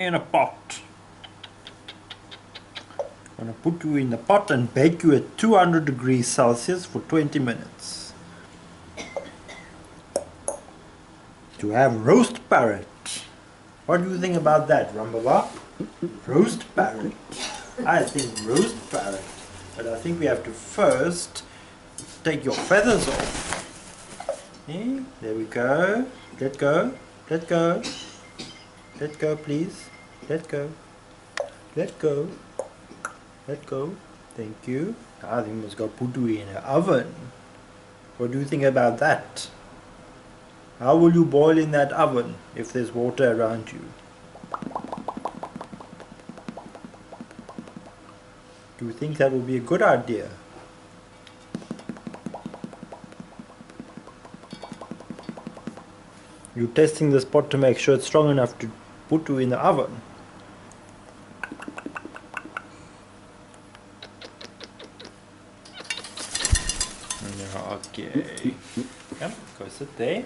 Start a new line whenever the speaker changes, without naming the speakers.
In a pot. I'm going to put you in the pot and bake you at 200 degrees Celsius for 20 minutes. To have roast parrot. What do you think about that, Rumbaba? Roast parrot. I think roast parrot. But I think we have to first take your feathers off. Okay, there we go. Let go. Let go. Let go, please. Let go. Let go. Let go. Thank you. I think we must go put you in an oven. What do you think about that? How will you boil in that oven if there's water around you? Do you think that will be a good idea? You're testing this pot to make sure it's strong enough to put you in the oven. Okay. Come, go sit there.